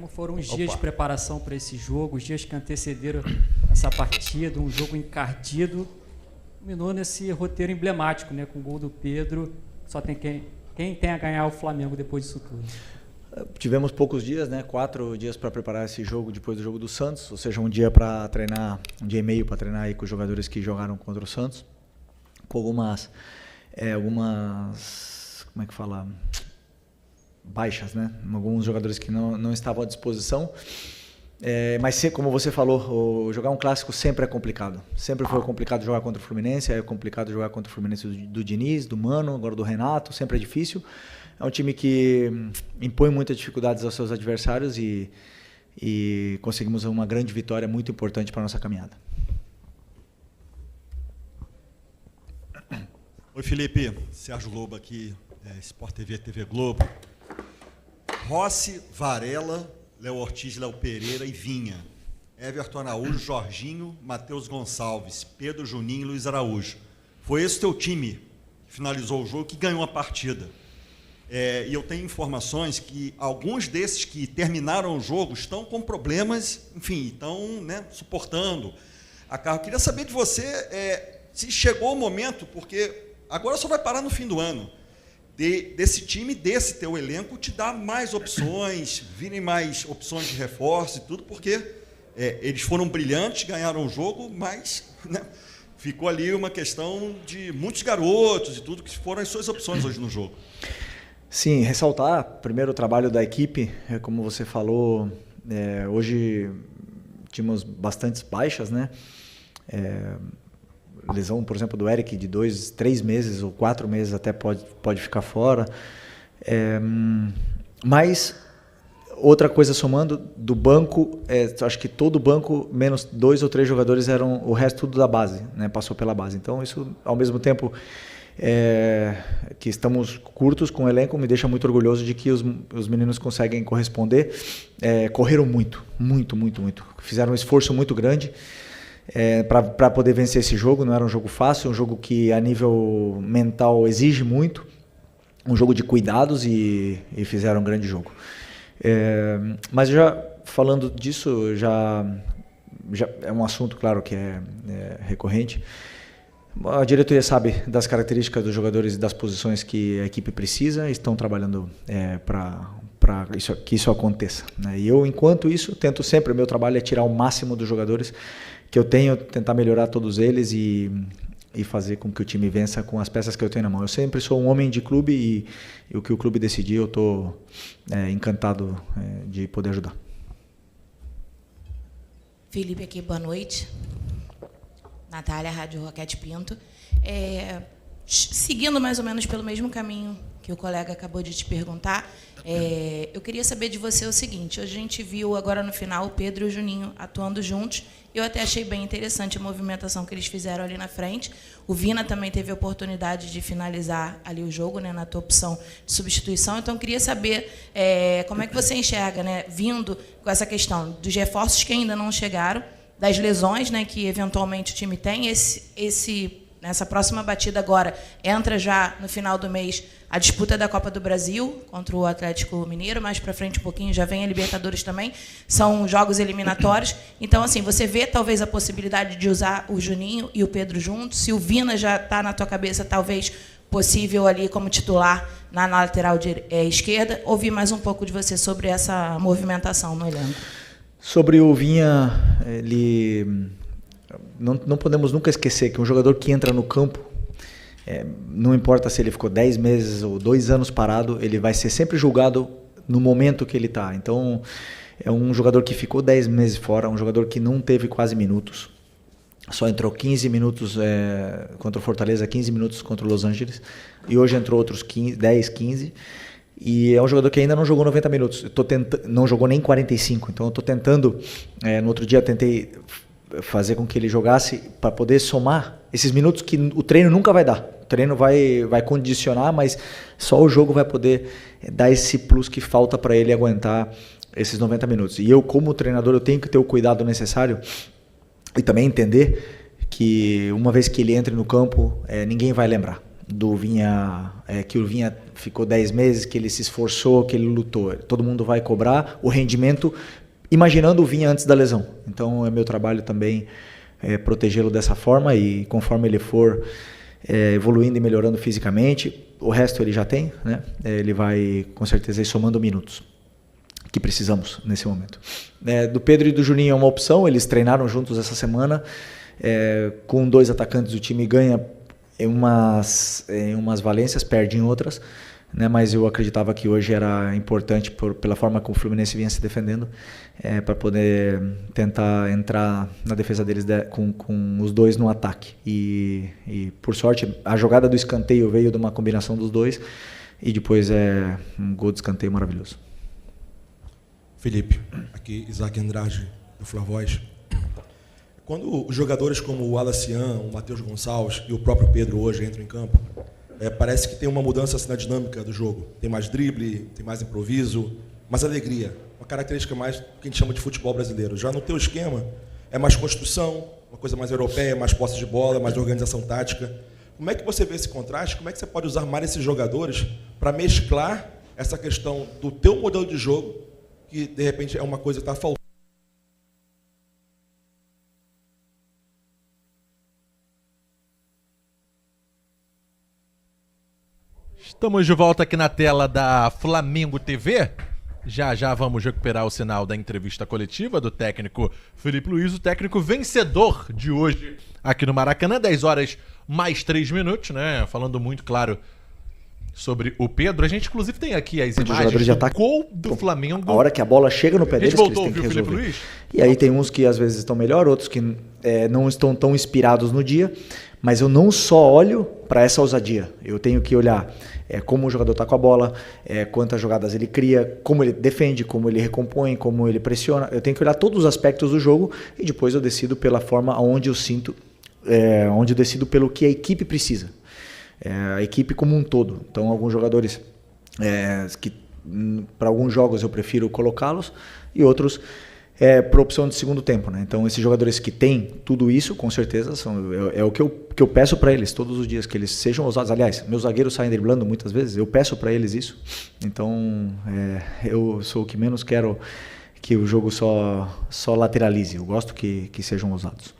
Como foram os dias de preparação para esse jogo, os dias que antecederam essa partida, um jogo encardido, culminou nesse roteiro emblemático, né, com o gol do Pedro. Só tem quem tem a ganhar o Flamengo depois disso tudo. Tivemos poucos dias, né? 4 dias para preparar esse jogo depois do jogo do Santos, ou seja, um dia para treinar, um dia e meio para treinar aí com os jogadores que jogaram contra o Santos, com algumas como é que fala, baixas, né? Alguns jogadores que não estavam à disposição. Mas como você falou, jogar um clássico sempre é complicado. Sempre foi complicado jogar contra o Fluminense, é complicado jogar contra o Fluminense do Diniz, do Mano, agora do Renato, sempre é difícil. É um time que impõe muitas dificuldades aos seus adversários e conseguimos uma grande vitória muito importante para a nossa caminhada. Oi, Felipe. Sérgio Lobo aqui, Sport TV, TV Globo. Rossi, Varela, Léo Ortiz, Léo Pereira e Vinha. Everton Araújo, Jorginho, Matheus Gonçalves, Pedro Juninho e Luiz Araújo. Foi esse teu time que finalizou o jogo, que ganhou a partida. E eu tenho informações que alguns desses que terminaram o jogo estão com problemas, enfim, estão, né, suportando a carga. Eu queria saber de você se chegou o momento, porque agora só vai parar no fim do ano, desse time, desse teu elenco, te dar mais opções, virem mais opções de reforço e tudo, porque eles foram brilhantes, ganharam o jogo, mas, né, ficou ali uma questão de muitos garotos e tudo, que foram as suas opções hoje no jogo. Sim, ressaltar primeiro o trabalho da equipe, como você falou, hoje tínhamos bastantes baixas, né? Lesão, por exemplo, do Eric de 2, 3 meses ou 4 meses até pode ficar fora. Mas outra coisa somando, do banco, acho que todo o banco, menos 2 ou 3 jogadores, eram o resto tudo da base, né? Passou pela base. Então isso, ao mesmo tempo que estamos curtos com o elenco, me deixa muito orgulhoso de que os meninos conseguem corresponder. Correram muito. Fizeram um esforço muito grande para poder vencer esse jogo. Não era um jogo fácil, um jogo que a nível mental exige muito, um jogo de cuidados e fizeram um grande jogo. Mas já falando disso, já é um assunto, claro, que é recorrente. A diretoria sabe das características dos jogadores e das posições que a equipe precisa e estão trabalhando para que isso aconteça, né? E eu, enquanto isso, tento sempre, o meu trabalho é tirar o máximo dos jogadores que eu tenho, tentar melhorar todos eles e fazer com que o time vença com as peças que eu tenho na mão. Eu sempre sou um homem de clube e o que o clube decidir, eu estou encantado de poder ajudar. Felipe aqui, boa noite. Natália, Rádio Roquete Pinto. Seguindo mais ou menos pelo mesmo caminho que o colega acabou de te perguntar, eu queria saber de você o seguinte: hoje a gente viu agora no final o Pedro e o Juninho atuando juntos. Eu até achei bem interessante a movimentação que eles fizeram ali na frente. O Vina também teve a oportunidade de finalizar ali o jogo, né, na tua opção de substituição. Então, eu queria saber como é que você enxerga, né, vindo com essa questão dos reforços que ainda não chegaram, das lesões, né, que eventualmente o time tem. Nessa próxima batida agora, entra já no final do mês a disputa da Copa do Brasil contra o Atlético Mineiro, mais para frente um pouquinho já vem a Libertadores também, são jogos eliminatórios. Então, assim, você vê talvez a possibilidade de usar o Juninho e o Pedro juntos, se o Vina já está na tua cabeça, talvez possível ali como titular na lateral esquerda. Ouvir mais um pouco de você sobre essa movimentação no elenco. Sobre o Vinha, não podemos nunca esquecer que um jogador que entra no campo, não importa se ele ficou 10 meses ou 2 anos parado, ele vai ser sempre julgado no momento que ele está. Então, é um jogador que ficou 10 meses fora, um jogador que não teve quase minutos, só entrou 15 minutos contra o Fortaleza, 15 minutos contra o Los Angeles, e hoje entrou outros 10, 15. E é um jogador que ainda não jogou 90 minutos, não jogou nem 45, então eu estou tentando, no outro dia tentei fazer com que ele jogasse para poder somar esses minutos que o treino nunca vai dar. O treino vai condicionar, mas só o jogo vai poder dar esse plus que falta para ele aguentar esses 90 minutos. E eu, como treinador, eu tenho que ter o cuidado necessário e também entender que uma vez que ele entre no campo, ninguém vai lembrar do Vinha, que o Vinha ficou 10 meses, que ele se esforçou, que ele lutou. Todo mundo vai cobrar o rendimento imaginando o Vinha antes da lesão. Então é meu trabalho também protegê-lo dessa forma, e conforme ele for evoluindo e melhorando fisicamente, o resto ele já tem, né? Ele vai com certeza ir somando minutos que precisamos nesse momento. Do Pedro e do Juninho é uma opção, eles treinaram juntos essa semana, com 2 atacantes o time ganha em umas valências, perde em outras, né? Mas eu acreditava que hoje era importante pela forma como o Fluminense vinha se defendendo, para poder tentar entrar na defesa deles com os 2 no ataque. E por sorte a jogada do escanteio veio de uma combinação dos 2 e depois um gol de escanteio maravilhoso. Felipe, aqui Isaac Andrade do Fla-Voz. Quando os jogadores como o Alacian, o Matheus Gonçalves e o próprio Pedro hoje entram em campo, parece que tem uma mudança assim, na dinâmica do jogo. Tem mais drible, tem mais improviso, mais alegria. Uma característica mais que a gente chama de futebol brasileiro. Já no teu esquema, é mais construção, uma coisa mais europeia, mais posse de bola, mais organização tática. Como é que você vê esse contraste? Como é que você pode usar mais esses jogadores para mesclar essa questão do teu modelo de jogo, que de repente é uma coisa que está faltando? Estamos de volta aqui na tela da Flamengo TV. Já já vamos recuperar o sinal da entrevista coletiva do técnico Felipe Luiz, o técnico vencedor de hoje aqui no Maracanã, 10 horas mais 3 minutos, né? Falando muito claro sobre o Pedro. A gente, inclusive, tem aqui as imagens do gol do Flamengo. A hora que a bola chega no pé deles, voltou, que eles têm que Felipe resolver. Luiz? E aí tem uns que às vezes estão melhor, outros que não estão tão inspirados no dia, mas eu não só olho para essa ousadia, eu tenho que olhar como o jogador está com a bola, quantas jogadas ele cria, como ele defende, como ele recompõe, como ele pressiona. Eu tenho que olhar todos os aspectos do jogo e depois eu decido pela forma onde eu sinto, onde eu decido pelo que a equipe precisa. A equipe como um todo. Então, alguns jogadores que para alguns jogos eu prefiro colocá-los e outros por opção de segundo tempo, né? Então, esses jogadores que têm tudo isso, com certeza, é o que eu peço para eles todos os dias, que eles sejam ousados. Aliás, meus zagueiros saem driblando muitas vezes, eu peço para eles isso. Então, eu sou o que menos quero que o jogo só lateralize. Eu gosto que sejam ousados.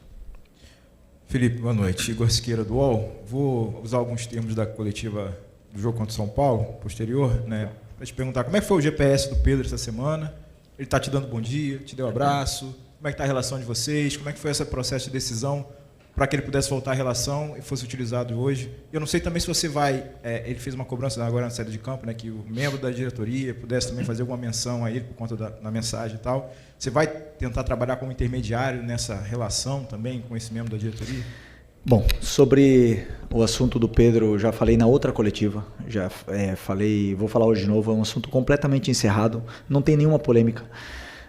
Felipe, boa noite. Igor Siqueira do UOL. Vou usar alguns termos da coletiva do jogo contra o São Paulo, posterior, né, para te perguntar como é que foi o GPS do Pedro essa semana. Ele está te dando bom dia, te deu um abraço. Como é que está a relação de vocês? Como é que foi esse processo de decisão para que ele pudesse voltar à relação e fosse utilizado hoje? Eu não sei também se você vai... ele fez uma cobrança agora na saída de campo, né, que o membro da diretoria pudesse também fazer alguma menção a ele por conta da mensagem e tal. Você vai tentar trabalhar como intermediário nessa relação também com esse membro da diretoria? Bom, sobre o assunto do Pedro, já falei na outra coletiva, já falei, vou falar hoje de novo, é um assunto completamente encerrado, não tem nenhuma polêmica,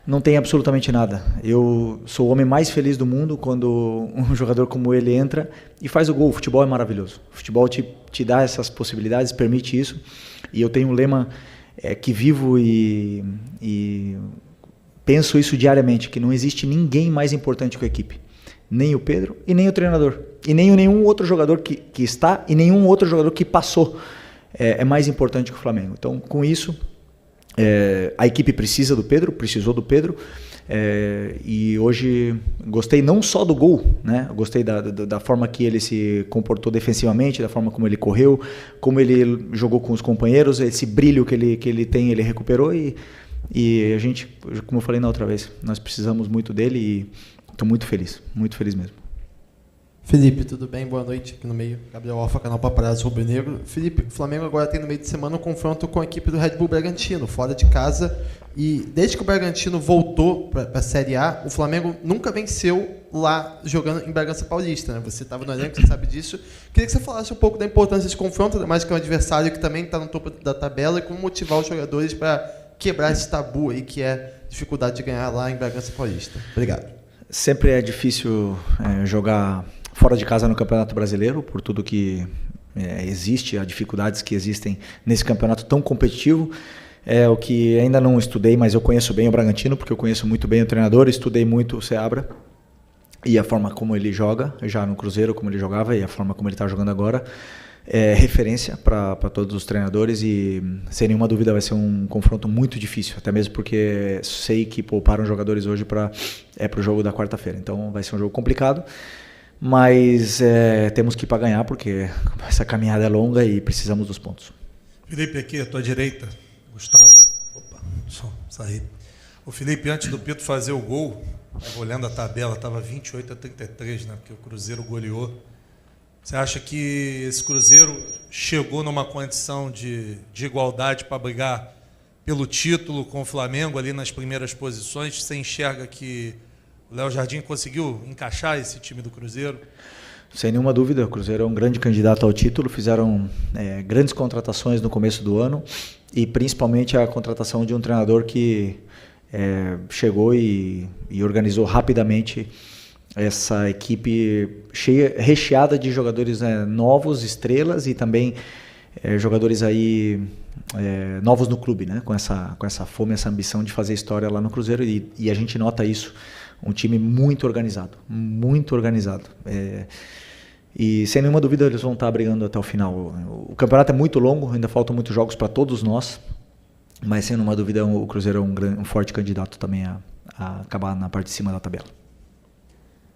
não tem absolutamente nada. Eu sou o homem mais feliz do mundo quando um jogador como ele entra e faz o gol. O futebol é maravilhoso, o futebol te dá essas possibilidades, permite isso, e eu tenho um lema que vivo e penso isso diariamente, que não existe ninguém mais importante que a equipe. Nem o Pedro e nem o treinador. E nem nenhum outro jogador que está e nenhum outro jogador que passou é mais importante que o Flamengo. Então, com isso, a equipe precisa do Pedro, precisou do Pedro. E hoje gostei não só do gol, né? Gostei da forma que ele se comportou defensivamente, da forma como ele correu, como ele jogou com os companheiros, esse brilho que ele tem, ele recuperou. E a gente, como eu falei na outra vez, nós precisamos muito dele e estou muito feliz mesmo. Felipe, tudo bem? Boa noite aqui no meio. Gabriel Alfa, canal Paparazzo Rubro Negro. Felipe, o Flamengo agora tem no meio de semana um confronto com a equipe do Red Bull Bragantino, fora de casa. E desde que o Bragantino voltou para a Série A, o Flamengo nunca venceu lá jogando em Bragança Paulista, né? Você estava no elenco, você sabe disso. Queria que você falasse um pouco da importância desse confronto, mais que é um adversário que também está no topo da tabela, e como motivar os jogadores para quebrar esse tabu aí que é a dificuldade de ganhar lá em Bragança Paulista. Obrigado. Sempre é difícil jogar fora de casa no Campeonato Brasileiro, por tudo que existe, as dificuldades que existem nesse campeonato tão competitivo. O que ainda não estudei, mas eu conheço bem o Bragantino, porque eu conheço muito bem o treinador, estudei muito o Seabra e a forma como ele joga, já no Cruzeiro, como ele jogava, e a forma como ele está jogando agora. referência para todos os treinadores e, sem nenhuma dúvida, vai ser um confronto muito difícil, até mesmo porque sei que pouparam jogadores hoje para o jogo da quarta-feira. Então vai ser um jogo complicado, mas temos que ir para ganhar, porque essa caminhada é longa e precisamos dos pontos. Felipe, aqui à tua direita, Gustavo. Opa, deixa eu sair. O Felipe, antes do Pedro fazer o gol, estava olhando a tabela, estava 28-33, né? Porque o Cruzeiro goleou. Você acha que esse Cruzeiro chegou numa condição de igualdade para brigar pelo título com o Flamengo ali nas primeiras posições? Você enxerga que o Léo Jardim conseguiu encaixar esse time do Cruzeiro? Sem nenhuma dúvida, o Cruzeiro é um grande candidato ao título. Fizeram grandes contratações no começo do ano e principalmente a contratação de um treinador que chegou e organizou rapidamente essa equipe recheada de jogadores novos, estrelas e também jogadores aí novos no clube, né? Com essa fome, essa ambição de fazer história lá no Cruzeiro e a gente nota isso, um time muito organizado, e sem nenhuma dúvida eles vão estar brigando até o final. O campeonato é muito longo, ainda faltam muitos jogos para todos nós, mas sem nenhuma dúvida o Cruzeiro é um forte candidato também a acabar na parte de cima da tabela.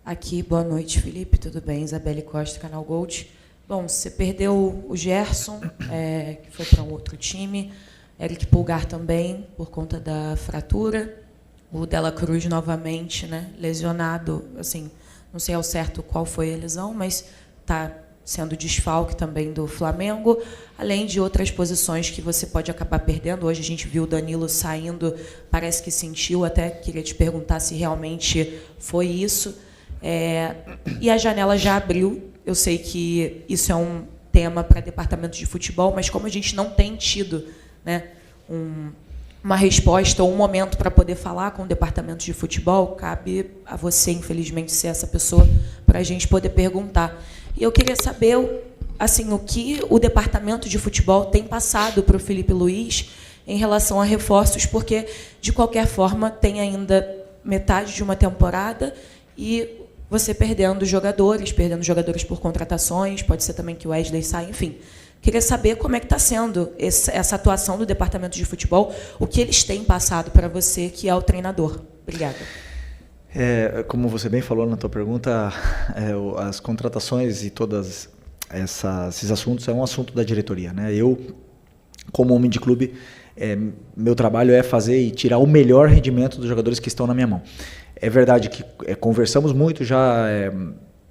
Aqui, boa noite, Felipe, tudo bem? Isabelle Costa, Canal Gold. Bom, você perdeu o Gerson, que foi para um outro time, Eric Pulgar também, por conta da fratura, o Dela Cruz novamente, né, lesionado, assim, não sei ao certo qual foi a lesão, mas está sendo desfalque também do Flamengo, além de outras posições que você pode acabar perdendo. Hoje a gente viu o Danilo saindo, parece que sentiu, até queria te perguntar se realmente foi isso. E a janela já abriu. Eu sei que isso é um tema para departamento de futebol, mas como a gente não tem tido, né, uma resposta ou um momento para poder falar com o departamento de futebol, cabe a você, infelizmente, ser essa pessoa para a gente poder perguntar. E eu queria saber assim, o que o departamento de futebol tem passado para o Felipe Luiz em relação a reforços, porque, de qualquer forma, tem ainda metade de uma temporada e você perdendo jogadores por contratações, pode ser também que o Wesley saia, enfim. Queria saber como é que está sendo essa atuação do departamento de futebol, o que eles têm passado para você, que é o treinador. Obrigada. Como você bem falou na tua pergunta, as contratações e todos esses assuntos é um assunto da diretoria, né? Eu, como homem de clube, meu trabalho é fazer e tirar o melhor rendimento dos jogadores que estão na minha mão. É verdade que conversamos muito, já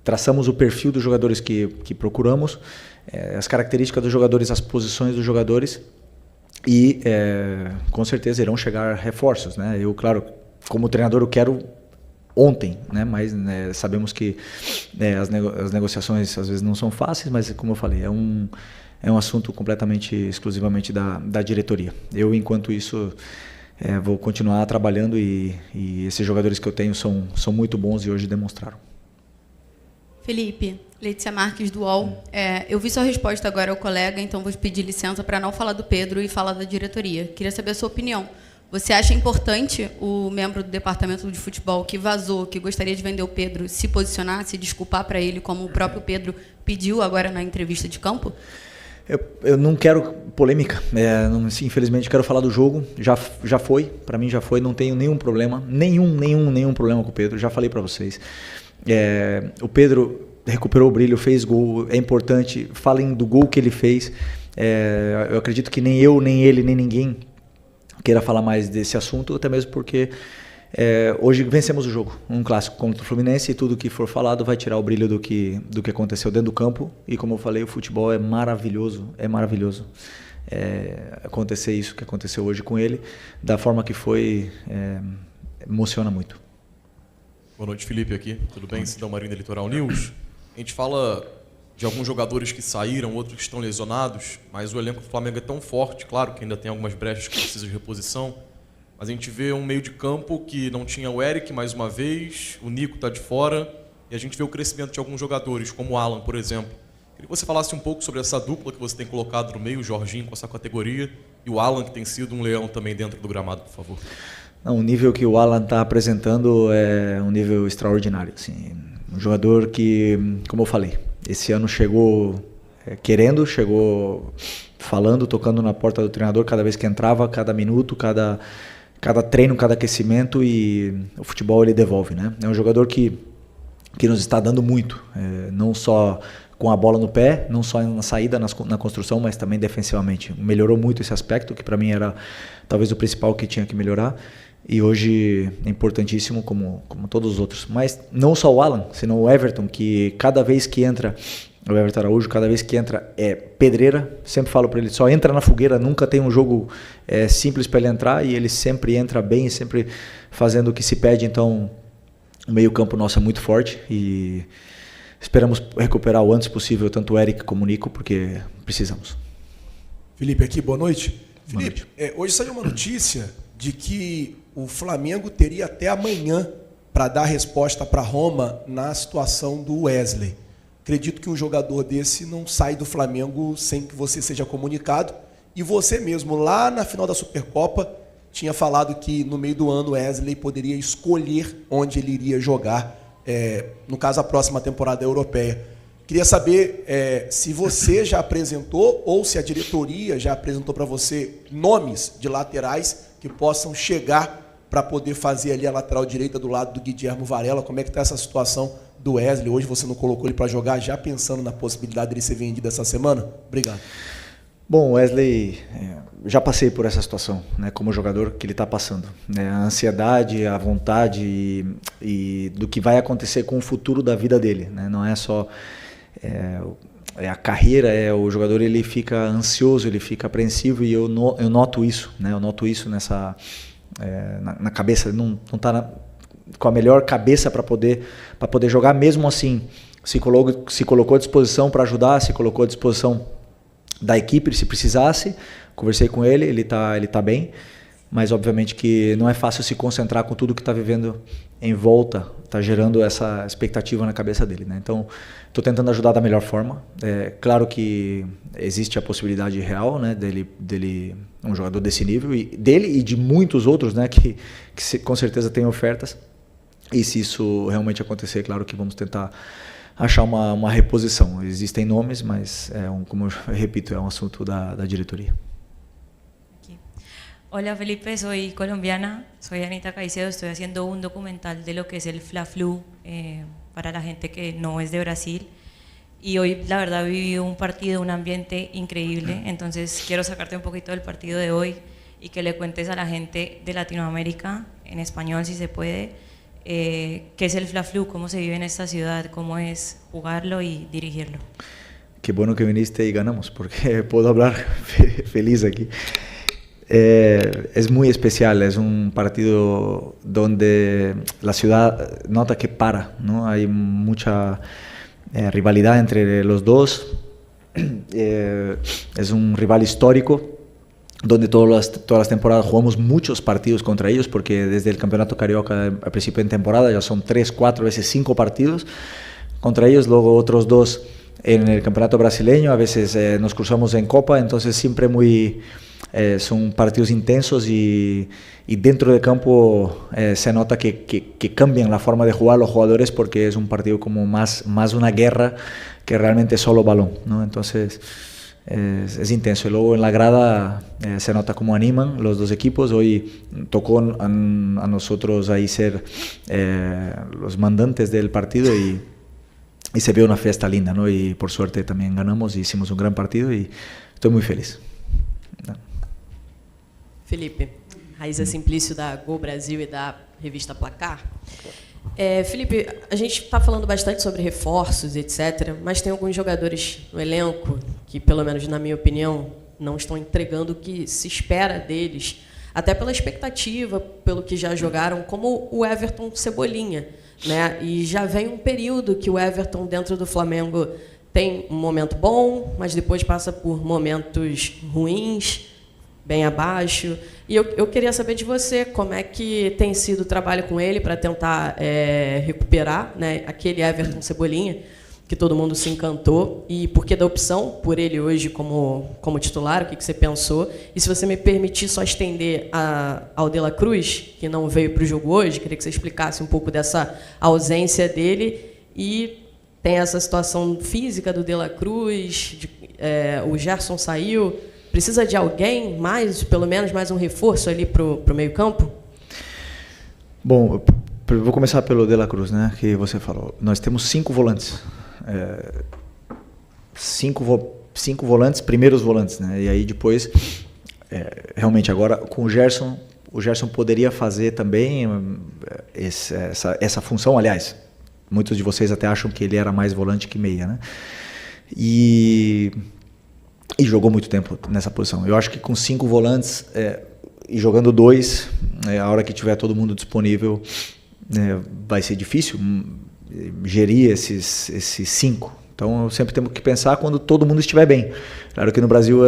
traçamos o perfil dos jogadores que procuramos, as características dos jogadores, as posições dos jogadores e com certeza irão chegar reforços, né? Eu, claro, como treinador eu quero ontem, né? Mas sabemos que as negociações às vezes não são fáceis, mas como eu falei, é um assunto completamente, exclusivamente da diretoria. Eu, enquanto isso, vou continuar trabalhando e esses jogadores que eu tenho são muito bons e hoje demonstraram. Felipe, Letícia Marques do UOL. Eu vi sua resposta agora ao colega, então vou pedir licença para não falar do Pedro e falar da diretoria. Queria saber a sua opinião. Você acha importante o membro do departamento de futebol que vazou, que gostaria de vender o Pedro, se posicionar, se desculpar para ele, como o próprio Pedro pediu agora na entrevista de campo? Eu não quero polêmica, infelizmente quero falar do jogo, já foi, para mim já foi, não tenho nenhum problema, nenhum problema com o Pedro, já falei para vocês. O Pedro recuperou o brilho, fez gol, é importante, falem do gol que ele fez, eu acredito que nem eu, nem ele, nem ninguém queira falar mais desse assunto, até mesmo porque hoje vencemos o jogo, um clássico contra o Fluminense, e tudo que for falado vai tirar o brilho do que aconteceu dentro do campo, e como eu falei, o futebol é maravilhoso, acontecer isso que aconteceu hoje com ele, da forma que foi, emociona muito. Boa noite, Felipe, aqui, tudo bem? Cidão Marinho da Litoral News. A gente fala de alguns jogadores que saíram, outros que estão lesionados, mas o elenco do Flamengo é tão forte, claro que ainda tem algumas brechas que precisam de reposição, mas a gente vê um meio de campo que não tinha o Eric mais uma vez, o Nico está de fora, e a gente vê o crescimento de alguns jogadores, como o Alan, por exemplo. Queria que você falasse um pouco sobre essa dupla que você tem colocado no meio, o Jorginho com essa categoria, e o Alan, que tem sido um leão também dentro do gramado, por favor. Não, o nível que o Alan está apresentando é um nível extraordinário. Assim, um jogador que, como eu falei, esse ano chegou querendo, chegou falando, tocando na porta do treinador cada vez que entrava, cada minuto, cada treino, cada aquecimento, e o futebol ele devolve, né? É um jogador que nos está dando muito, não só com a bola no pé, não só na saída, na construção, mas também defensivamente. Melhorou muito esse aspecto, que para mim era talvez o principal que tinha que melhorar, e hoje é importantíssimo como todos os outros. Mas não só o Alan, senão o Everton, que cada vez que entra, o Everton Araújo, cada vez que entra é pedreira. Sempre falo para ele, só entra na fogueira, nunca tem um jogo simples para ele entrar, e ele sempre entra bem, sempre fazendo o que se pede. Então o meio campo nosso é muito forte e esperamos recuperar o antes possível tanto o Eric como o Nico, porque precisamos. Felipe aqui, boa noite. Boa Felipe, hoje saiu uma notícia de que o Flamengo teria até amanhã para dar resposta para Roma na situação do Wesley. Acredito que um jogador desse não sai do Flamengo sem que você seja comunicado. E você mesmo, lá na final da Supercopa, tinha falado que no meio do ano o Wesley poderia escolher onde ele iria jogar, no caso a próxima temporada europeia. Queria saber se você já apresentou ou se a diretoria já apresentou para você nomes de laterais que possam chegar para poder fazer ali a lateral direita do lado do Guilherme Varela. Como é que está essa situação do Wesley? Hoje você não colocou ele para jogar, já pensando na possibilidade dele ser vendido essa semana? Obrigado. Bom, Wesley, já passei por essa situação, né, como jogador que ele está passando, né, a ansiedade, a vontade e do que vai acontecer com o futuro da vida dele, né, não é só a carreira, o jogador ele fica ansioso, ele fica apreensivo, e eu noto isso, né, eu noto isso nessa na cabeça, não está com a melhor cabeça para poder jogar. Mesmo assim, se colocou à disposição para ajudar, se colocou à disposição da equipe se precisasse. Conversei com ele, ele tá bem, mas obviamente que não é fácil se concentrar com tudo que está vivendo em volta, está gerando essa expectativa na cabeça dele, né? Então estou tentando ajudar da melhor forma. Claro que existe a possibilidade real, né, dele um jogador desse nível, e dele e de muitos outros, né, que com certeza tem ofertas, e se isso realmente acontecer, claro que vamos tentar achar uma reposição. Existem nomes, mas como eu repito, é um assunto da diretoria. Hola Felipe, soy colombiana, soy Anita Caicedo, estoy haciendo un documental de lo que es el Fla-Flu para la gente que no es de Brasil, y hoy la verdad viví un partido, un ambiente increíble, entonces quiero sacarte un poquito del partido de hoy y que le cuentes a la gente de Latinoamérica, en español si se puede, qué es el Fla-Flu, cómo se vive en esta ciudad, cómo es jugarlo y dirigirlo. Qué bueno que viniste y ganamos, porque puedo hablar feliz aquí. Es muy especial, es un partido donde la ciudad nota que para, ¿no? Hay mucha rivalidad entre los dos, es un rival histórico, donde todas las temporadas jugamos muchos partidos contra ellos, porque desde el Campeonato Carioca al principio de temporada ya son 3, 4, a veces 5 partidos contra ellos, luego otros 2 en el Campeonato Brasileño, a veces nos cruzamos en Copa, entonces siempre son partidos intensos, y dentro del campo se nota que cambian la forma de jugar los jugadores, porque es un partido como más una guerra que realmente solo balón, ¿no? Entonces es intenso. Y luego en la grada se nota cómo animan los dos equipos. Hoy tocó a nosotros ahí ser los mandantes del partido, y se vio una fiesta linda, ¿no? Y por suerte también ganamos y hicimos un gran partido, y estoy muy feliz. Felipe, Raíza Simplício da Gol Brasil e da revista Placar. Felipe, a gente está falando bastante sobre reforços, etc., mas tem alguns jogadores no elenco que, pelo menos na minha opinião, não estão entregando o que se espera deles, até pela expectativa, pelo que já jogaram, como o Everton Cebolinha, né? E já vem um período que o Everton, dentro do Flamengo, tem um momento bom, mas depois passa por momentos ruins, bem abaixo. E eu queria saber de você como é que tem sido o trabalho com ele para tentar recuperar, né, aquele Everton Cebolinha, que todo mundo se encantou, e por que da opção por ele hoje como titular, o que você pensou? E se você me permitir só estender ao De La Cruz, que não veio para o jogo hoje, queria que você explicasse um pouco dessa ausência dele, e tem essa situação física do De La Cruz, O Gerson saiu. Precisa de alguém mais, pelo menos mais um reforço ali para o meio-campo? Bom, eu vou começar pelo De La Cruz, né, que você falou. Nós temos 5 volantes. 5 volantes, primeiros volantes, né? E aí depois, realmente agora com o Gerson poderia fazer também essa função. Aliás, muitos de vocês até acham que ele era mais volante que meia, né? E jogou muito tempo nessa posição. Eu acho que com 5 volantes e jogando 2, a hora que tiver todo mundo disponível, vai ser difícil gerir esses 5. Então, sempre temos que pensar quando todo mundo estiver bem. Claro que no Brasil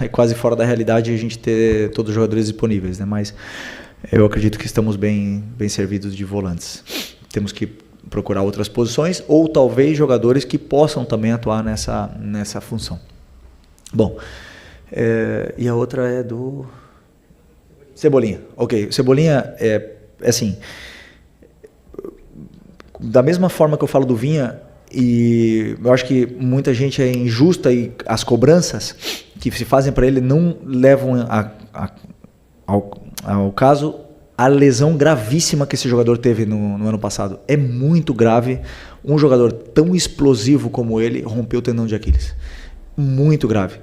é quase fora da realidade a gente ter todos os jogadores disponíveis, né? Mas eu acredito que estamos bem servidos de volantes. Temos que procurar outras posições ou talvez jogadores que possam também atuar nessa função. Bom, e a outra é do Cebolinha. Ok, Cebolinha assim, da mesma forma que eu falo do Vinha, e eu acho que muita gente é injusta e as cobranças que se fazem para ele não levam ao caso a lesão gravíssima que esse jogador teve no ano passado. É muito grave. Um jogador tão explosivo como ele rompeu o tendão de Aquiles. Muito grave.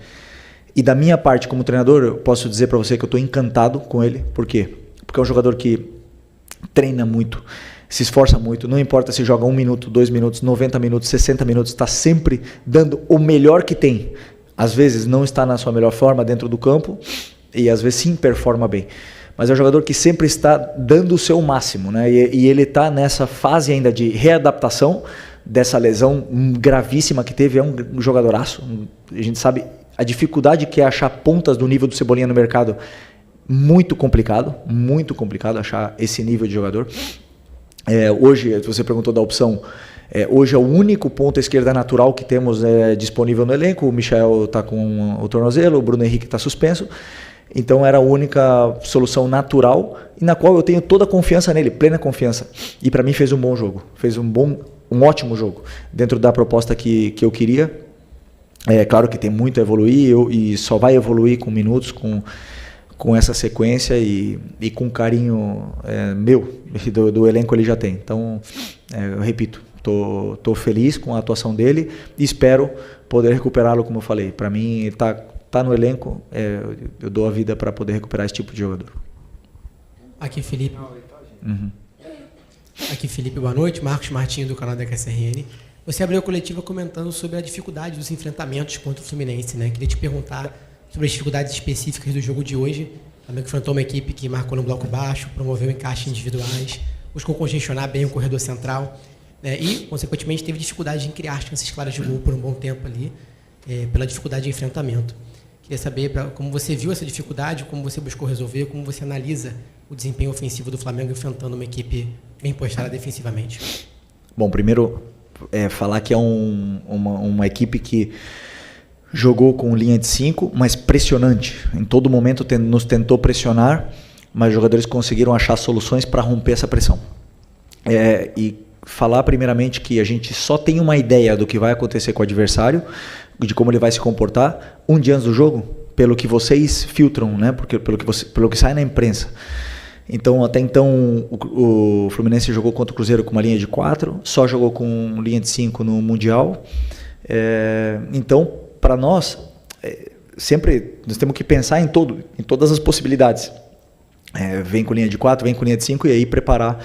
E da minha parte como treinador, eu posso dizer para você que eu estou encantado com ele. Por quê? Porque é um jogador que treina muito, se esforça muito, não importa se joga 1 minuto, 2 minutos, 90 minutos, 60 minutos, está sempre dando o melhor que tem. Às vezes não está na sua melhor forma dentro do campo e às vezes sim performa bem. Mas é um jogador que sempre está dando o seu máximo, né? E ele está nessa fase ainda de readaptação dessa lesão gravíssima que teve. É um jogadoraço. A gente sabe a dificuldade que é achar pontas do nível do Cebolinha no mercado. Muito complicado achar esse nível de jogador. Hoje, você perguntou da opção, hoje é o único ponta esquerda natural que temos disponível no elenco. O Michael está com o tornozelo, o Bruno Henrique está suspenso. Então era a única solução natural e na qual eu tenho toda a confiança nele, plena confiança. E para mim fez um bom jogo, fez um ótimo jogo dentro da proposta que eu queria. É claro que tem muito a evoluir e só vai evoluir com minutos, com essa sequência e com carinho meu do elenco ele já tem. Então, eu repito, tô feliz com a atuação dele e espero poder recuperá-lo, como eu falei. Para mim, tá no elenco, eu dou a vida para poder recuperar esse tipo de jogador. Aqui, Felipe. Aqui, Felipe, boa noite. Marcos Martins, do canal da KSRN. Você abriu a coletiva comentando sobre a dificuldade dos enfrentamentos contra o Fluminense, né? Queria te perguntar sobre as dificuldades específicas do jogo de hoje. Também enfrentou uma equipe que marcou no bloco baixo, promoveu encaixes individuais, buscou congestionar bem o corredor central, né? E, consequentemente, teve dificuldade em criar chances claras de gol por um bom tempo ali, pela dificuldade de enfrentamento. Queria saber como você viu essa dificuldade, como você buscou resolver, como você analisa o desempenho ofensivo do Flamengo enfrentando uma equipe bem postada defensivamente. Bom, primeiro, falar que é uma equipe que jogou com linha de 5, mas pressionante. Em todo momento nos tentou pressionar, mas os jogadores conseguiram achar soluções para romper essa pressão. E falar primeiramente que a gente só tem uma ideia do que vai acontecer com o adversário, de como ele vai se comportar um dia antes do jogo, pelo que vocês filtram, né? Porque pelo que sai na imprensa. Então, até então, o Fluminense jogou contra o Cruzeiro com uma linha de 4, só jogou com linha de 5 no Mundial. Então, para nós, sempre nós temos que pensar em todas as possibilidades. Vem com linha de 4, vem com linha de 5 e aí preparar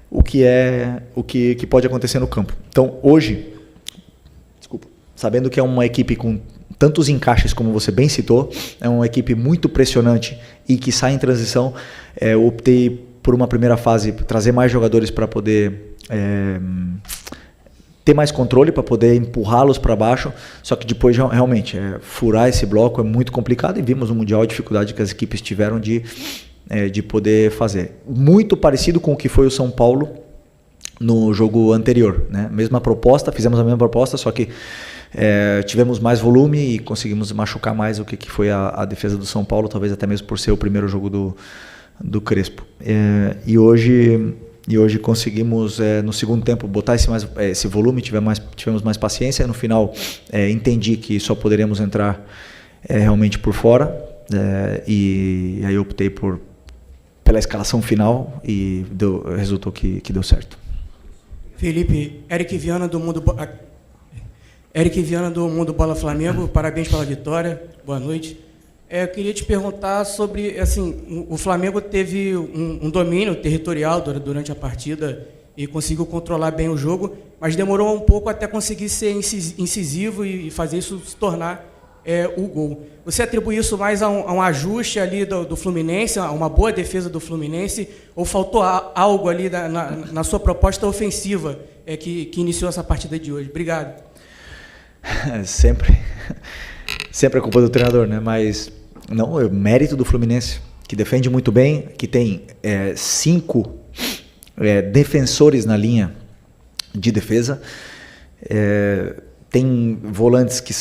o que pode acontecer no campo. Então, hoje, sabendo que é uma equipe com tantos encaixes como você bem citou, é uma equipe muito pressionante e que sai em transição, eu optei por uma primeira fase, trazer mais jogadores para poder ter mais controle, para poder empurrá-los para baixo, só que depois realmente furar esse bloco é muito complicado e vimos no Mundial a dificuldade que as equipes tiveram de poder fazer. Muito parecido com o que foi o São Paulo no jogo anterior, né? Mesma proposta, fizemos a mesma proposta, só que tivemos mais volume e conseguimos machucar mais o que foi a defesa do São Paulo, talvez até mesmo por ser o primeiro jogo do Crespo. E hoje E hoje conseguimos, no segundo tempo, botar esse volume, tivemos mais paciência. No final, entendi que só poderíamos entrar realmente por fora. E aí optei pela escalação final e resultou que deu certo. Felipe, Eric Viana do Mundo Bola Flamengo, parabéns pela vitória, boa noite. Eu queria te perguntar sobre, assim, o Flamengo teve um domínio territorial durante a partida e conseguiu controlar bem o jogo, mas demorou um pouco até conseguir ser incisivo e fazer isso se tornar o gol. Você atribui isso mais a um ajuste ali do Fluminense, a uma boa defesa do Fluminense, ou faltou algo ali na sua proposta ofensiva que iniciou essa partida de hoje? Obrigado. Sempre é culpa do treinador, né? Mas não, é mérito do Fluminense, que defende muito bem, que tem 5 defensores na linha de defesa. Tem volantes que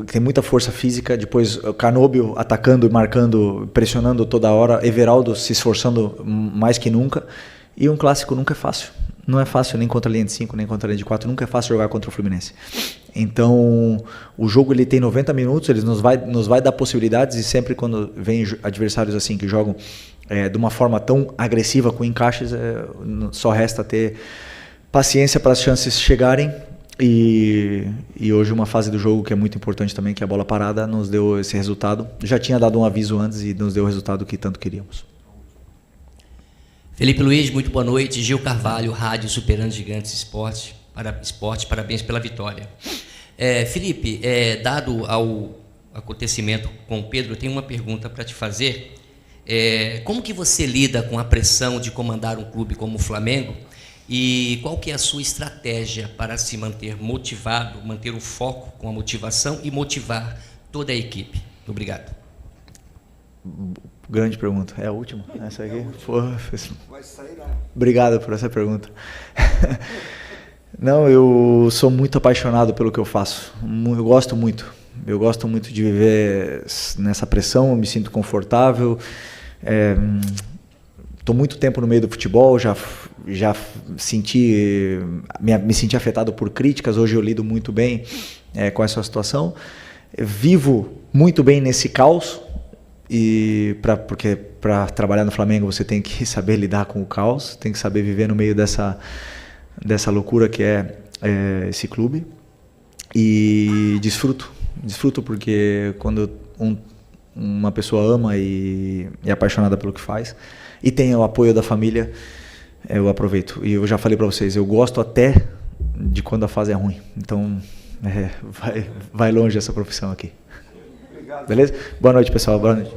tem muita força física, depois o Canóbio atacando e marcando, pressionando toda hora, Everaldo se esforçando mais que nunca, e um clássico nunca é fácil. Não é fácil nem contra a linha de 5, nem contra a linha de 4, nunca é fácil jogar contra o Fluminense. Então, o jogo ele tem 90 minutos, ele nos vai dar possibilidades, e sempre quando vem adversários assim que jogam de uma forma tão agressiva com encaixes, só resta ter paciência para as chances chegarem. E hoje uma fase do jogo que é muito importante também, que é a bola parada, nos deu esse resultado. Já tinha dado um aviso antes e nos deu o resultado que tanto queríamos. Felipe Luiz, muito boa noite. Gil Carvalho, Rádio Superando Gigantes Esporte, parabéns pela vitória. Felipe, dado ao acontecimento com o Pedro, eu tenho uma pergunta para te fazer. Como que você lida com a pressão de comandar um clube como o Flamengo? E qual que é a sua estratégia para se manter motivado, manter o foco com a motivação e motivar toda a equipe? Muito obrigado. Grande pergunta. É a última? Essa aqui? Obrigado por essa pergunta. Não, eu sou muito apaixonado pelo que eu faço. Eu gosto muito. Eu gosto muito de viver nessa pressão, eu me sinto confortável. Estou muito tempo no meio do futebol, já me senti afetado por críticas, hoje eu lido muito bem com essa situação. Vivo muito bem nesse caos, porque para trabalhar no Flamengo você tem que saber lidar com o caos, tem que saber viver no meio dessa loucura que é esse clube. E desfruto porque quando uma pessoa ama e é apaixonada pelo que faz, e tem o apoio da família, eu aproveito. E eu já falei para vocês, eu gosto até de quando a fase é ruim. Então, vai longe essa profissão aqui. Obrigado. Beleza? Boa noite, pessoal. Boa noite.